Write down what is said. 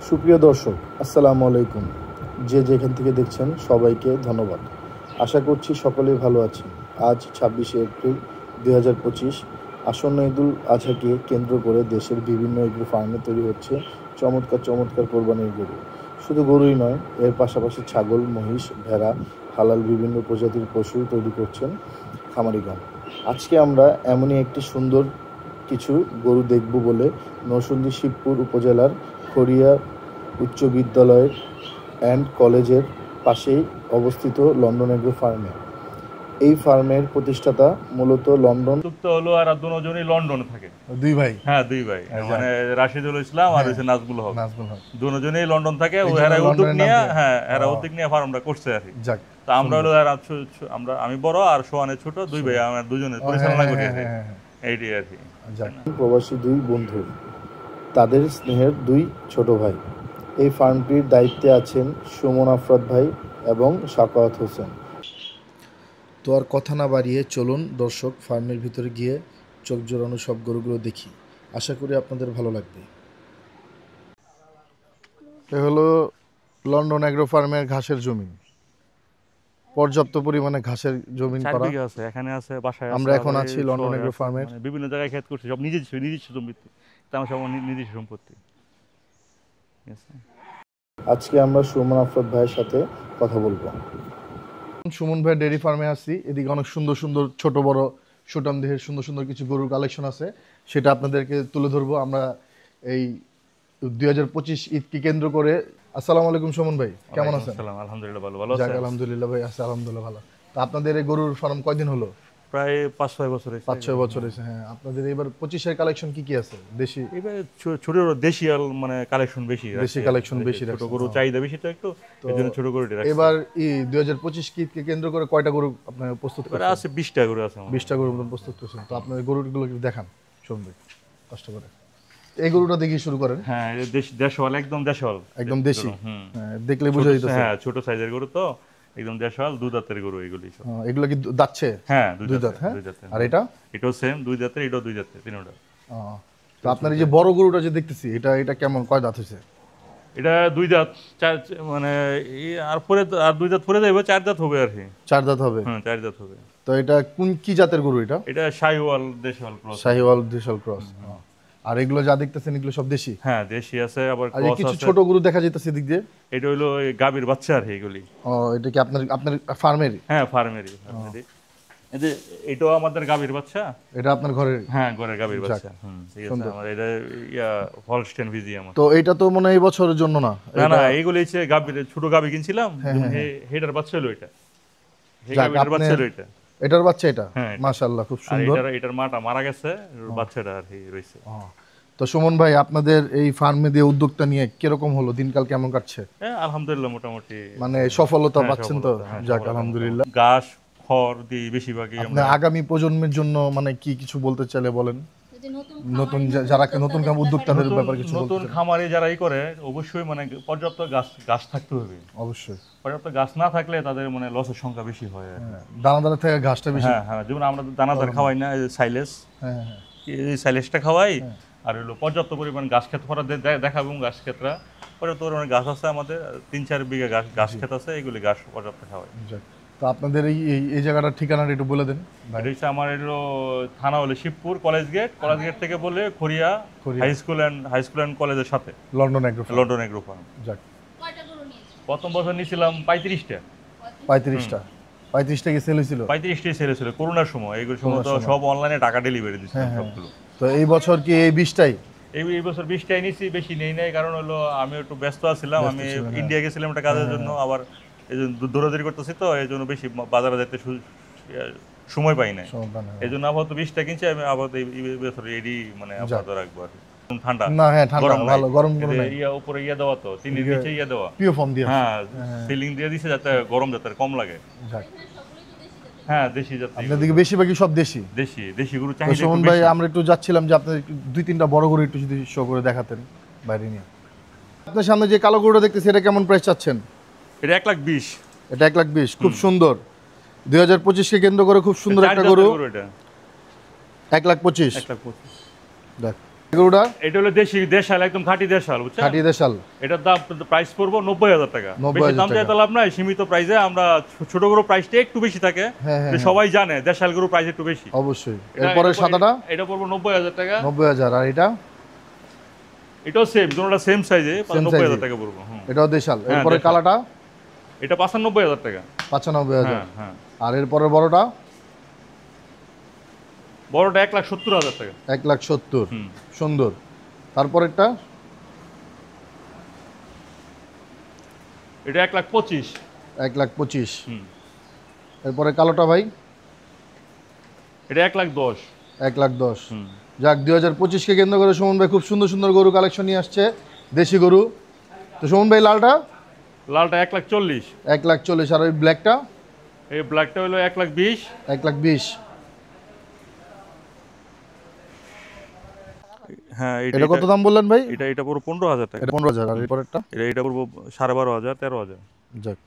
সুপ্রিয় দর্শক, আসসালামু আলাইকুম। যে যেখান থেকে দেখছেন সবাইকে ধন্যবাদ। আশা করছি সকলেই ভালো আছেন। আজ ২৬শে এপ্রিল ২০২৫। আসন্ন ঈদুল আজহাকে কেন্দ্র করে দেশের বিভিন্ন এগ্রো ফার্মে তৈরি হচ্ছে চমৎকার চমৎকার কোরবানির গরু। শুধু গরুই নয়, এর পাশাপাশি ছাগল, মহিষ, ভেড়া, হালাল বিভিন্ন প্রজাতির পশু তৈরি করছেন খামারিগণ। আজকে আমরা এমনই একটি সুন্দর কিছু গরু দেখব বলে নরসিংদী শিবপুর উপজেলার খড়িয়া উচ্চ বিদ্যালয় অ্যান্ড কলেজের পাশেই অবস্থিত লন্ডন এগ্রো ফার্মে। এই ফার্মের প্রতিষ্ঠাতা মূলত লন্ডন হলো, আর দুজনই লন্ডনে থাকে। দুই ভাই? হ্যাঁ, দুই ভাই, মানে রাশিদুল ইসলাম আর হচ্ছে নাজমুল হক। দুজনেই লন্ডন থাকে। এরা উদ্যোগ নিয়ে উদ্যোগ নিয়ে ফার্মটা করছে আর কি। তো আমরা হলো আমি বড় আর সোহানের ছোট, দুই ভাই আমরা দুজনে পরিচালনা করি এইটাই আর কি। প্রবাসী দুই বন্ধু, তাদের স্নেহের দুই ছোট ভাই। এই ফার্মটির দায়িত্বে আছেন সুমন আফরাদ ভাই এবং সাকাওয়াত হোসেন। তো আর কথা না বাড়িয়ে চলুন দর্শক, ফার্মের ভিতরে গিয়ে চোখ জোড়ানো সব গরুগুলো দেখি। আশা করি আপনাদের ভালো লাগবে। এ হলো লন্ডন এগ্রো ফার্মের ঘাসের জমি। পর্যাপ্ত পরিমাণে ঘাসের জমি করা আছে, এখানে আছে, বাসায় আমরা এখন আছি লন্ডন এগ্রো ফার্মের। বিভিন্ন জায়গায় ক্ষেত করছি, সব নিজস্ব জমিতে, আমার সব নিজস্ব সম্পত্তি। আজকে আমরা সুমন আফরাদ ভাইয়ের সাথে কথা বলবো। সুমন ভাই ডেয়ারি ফার্মে আসছি। এদিকে অনেক সুন্দর সুন্দর ছোট বড় সুটাম দেহের সুন্দর সুন্দর কিছু গরুর কালেকশন আছে, সেটা আপনাদেরকে তুলে ধরবো আমরা এই ২০২৫ ঈদকে কেন্দ্র করে। আসসালামু আলাইকুম সুমন ভাই, কেমন আছেন? আলহামদুলিল্লাহ ভালো। ভালো আছেন? আলহামদুলিল্লাহ ভাই, আছে আলহামদুলিল্লাহ ভালো। তো আপনাদের এই গরুর ফার্ম কয়দিন হলো? প্রায় ৫-৬ বছর। ৫-৬ বছর হয়েছে। হ্যাঁ, আপনাদের এবার ২৫-এর কালেকশন কি কি আছে? দেশি, এবার ছোট দেশি মানে কালেকশন বেশি, দেশি কালেকশন বেশি, ছোট গরু চাহিদা বেশি, তো একটু এজন্য ছোট গরু রাখছি। এবার ২০২৫ ঈদকে কেন্দ্র করে কয়টা গরু আপনারা প্রস্তুত করেছেন? আছে ২০টা গরু আছে। ২০টা গরুর মতো প্রস্তুত করেছেন। তো আপনার গরুগুলো কি দেখান শুনবে কষ্ট করে। এই গরুটা দেখি শুরু করেন। হ্যাঁ, দেশওয়াল, একদম দেশওয়াল, একদম দেশি। হ্যাঁ, দেখলে বুঝা যাচ্ছে। হ্যাঁ, ছোট সাইজের গরু তো একদম দেশওয়াল, দুই দাঁতের গরু এগুলি সব। এগুলো কি দাঁতছে? হ্যাঁ, দুই দাঁত। হ্যাঁ, আর এটাও সেম দুই দাঁতের, এটাও দুই দাঁতের, তিনটা। তো আপনার এই যে বড় গরুটা যে দেখতেছি, এটা কেমন, কয় দাঁত হয়েছে? এটা দুই দাঁত, চার, মানে আর পরে আর দুই দাঁত পরে যাবে, ৪ দাঁত হবে আর কি। ৪ দাঁত হবে? হ্যাঁ, ৪ দাঁত হবে। তো এটা কি জাতের গরু? এটা শাহিওয়াল দেশওয়াল ক্রস। শাহিওয়াল দেশাল ক্রস। আর এগুলো যা দেখতেছেন এগুলো সব দেশি? হ্যাঁ, দেশি আছে, আবার ক্রস আছে। কিছু ছোট গরু দেখা যাইতেছে দিক দিয়ে। এটা হলো গাভীর বাচ্চা আর এগুলি। এটা কি আপনার ফার্মেরই? হ্যাঁ, ফার্মেরই। এটাও আমাদের গাভীর বাচ্চা। এটা আপনার ঘরের? হ্যাঁ, ঘরের গাভীর বাচ্চা। ঠিক আছে। আমার এটা হলস্টেইন ফ্রিজিয়ান। তো এটা তো মনে হয় এই বছরের জন্য না? না, এইগুলো হচ্ছে গাভীর, ছোট গাভী কিনছিলাম, হেডার বাচ্চা হলো এটা। হেডার বাচ্চা হলো এটা। এটার বাচ্চা এটা? মাশাআল্লাহ, খুব সুন্দর। এটার মাটা মারা গেছে, বাচ্চাটা আর কি রইছে। তো সুমন ভাই, আপনাদের এই ফার্মে দিয়ে উদ্যোগটা নিয়ে কিরকম হলো, দিনকাল কেমন কাটছে? হ্যাঁ, আলহামদুলিল্লাহ, মোটামুটি মানে সফলতা পাচ্ছেন তো? যাক, আলহামদুলিল্লাহ। ঘাস খড় দিয়ে বেশিরভাগই। আপনি আগামী প্রজন্মের জন্য মানে কি কিছু বলতে চাইলে বলেন? নতুন যারা নতুন উদ্যোক্তাদের ব্যাপারে কিছু বলতে? নতুন খামারে যারা করে, অবশ্যই মানে পর্যাপ্ত গাছ থাকতে হবে। অবশ্যই পর্যাপ্ত গাছ না থাকলে তাদের মানে লসের সংখ্যা বেশি হয়। দানাদার থেকে ঘাসটা বেশি। হ্যাঁ, যেমন আমরা দানাদার খাওয়াই না, সাইলেস। এই সাইলেসটা খাওয়াই। আর হলো পর্যাপ্ত পরিমাণ গাছ ক্ষেত করা দেখাবো। গাছ ক্ষেত্রা পর্যাপ্ত পরিমাণ গাছ আছে আমাদের, ৩-৪ বিঘা গাছ ক্ষেত আছে, এগুলি গাছ পর্যাপ্ত খাওয়াই। তো আপনাদের এই জায়গাটার ঠিকানাটা একটু বলে দেন। আমার এলো থানা হলো শিবপুর, কলেজ গেট থেকে বলে খড়িয়া হাই স্কুল অ্যান্ড কলেজের সাথে লন্ডন এগ্রো ফার্ম। যাক, প্রথম বছর নিয়েছিলাম 35টা। 35টা কি সেল হয়েছিল? 35টাই সেল হয়েছিল করোনার সময়। এইগুলো সময় তো সব অনলাইনে টাকা ডেলিভারি দিচ্ছিলাম সবগুলো। তো এই বছর কি এই 20টাই? এই বছর 20টাই নিয়েছি, বেশি নেই নাই, কারণ হলো আমি একটু ব্যস্ত আছিলাম। আমি ইন্ডিয়া গেছিলাম একটা কাজের জন্য, আবার এই জন্য দৌড়াদৌড়ি করতেছি, তো এই জন্য বেশি বাজারে যেতে সময় পাই না। এই জন্য আপাতত 20টা কিনছি। আমি আপাতত এই বছর এডি মানে আপাতত রাখবো আর কি। ঠান্ডা না, হ্যাঁ ঠান্ডা, ভালো গরম নাই। উপরে দেওয়া, তো তিনের নিচে দেওয়া, পিও ফর্ম দিয়ে। হ্যাঁ, সিলিং দিয়ে দিছে যাতে গরম যাতে কম লাগে। হ্যাঁ, দেশি জাত। আপনাদের দিকে বেশিরভাগই সব দেশি গরু চাহিদা। সুমন ভাই, আমরা একটু যাচ্ছিলাম যে আপনাদের 2-3টা বড় গরু একটু যদি শো করে দেখাতেন বাইরে নিয়ে। আপনার সামনে যে কালো গরুটা দেখতেছি, এটা কেমন প্রাইস চাচ্ছেন? এটা 1,20,000। এটা 1,20,000, খুব সুন্দর। 2025কে কেন্দ্র করে খুব সুন্দর একটা গরু। 1,25,000 দেখ, এগুলোটা এটা হলো দেশাল, একদম খাঁটি দেশাল, বুঝছেন? খাঁটি দেশাল। এটার দাম প্রাইস পড়বো 90,000 টাকা। বেশি দাম চাইতে লাভ নাই, সীমিত প্রাইসে আমরা। ছোট গরু প্রাইসটা একটু বেশি থাকে, সবাই জানে দেশাল গরু প্রাইস একটু বেশি। অবশ্যই। এরপরে সাদাটা এটা পড়বো 90,000 টাকা। 90,000। আর এটাও সেম, দুটোটা সেম সাইজে, 90,000 টাকা পড়বো। এটাও দেশাল। এরপরে কালাটা এটা 95,000 টাকা। 95,000। হ্যাঁ। আর এরপরে বড়টা 1,70,000 টাকা। 1,70,000। সুন্দর। তারপরেরটা এটা 1,25,000। 1,25,000। এরপরে কালোটা ভাই এটা 1,10,000। 1,10,000। যাক, 2025-কে কেন্দ্র করে সুমন ভাই খুব সুন্দর সুন্দর গরু কালেকশন নিয়ে আসছে, দেশি গরু। তো সুমন ভাই, লালটা 1,40,000। 1,40,000। আর ওই ব্ল্যাকটা? এই ব্ল্যাকটা হলো 1,20,000। 1,20,000। হ্যাঁ। এটা কত দাম বললেন ভাই? এটা পুরো 15,000 টাকা। এটা 15,000। আর এরপরেরটা? এটা পুরো 12,500, 13,000। যাক।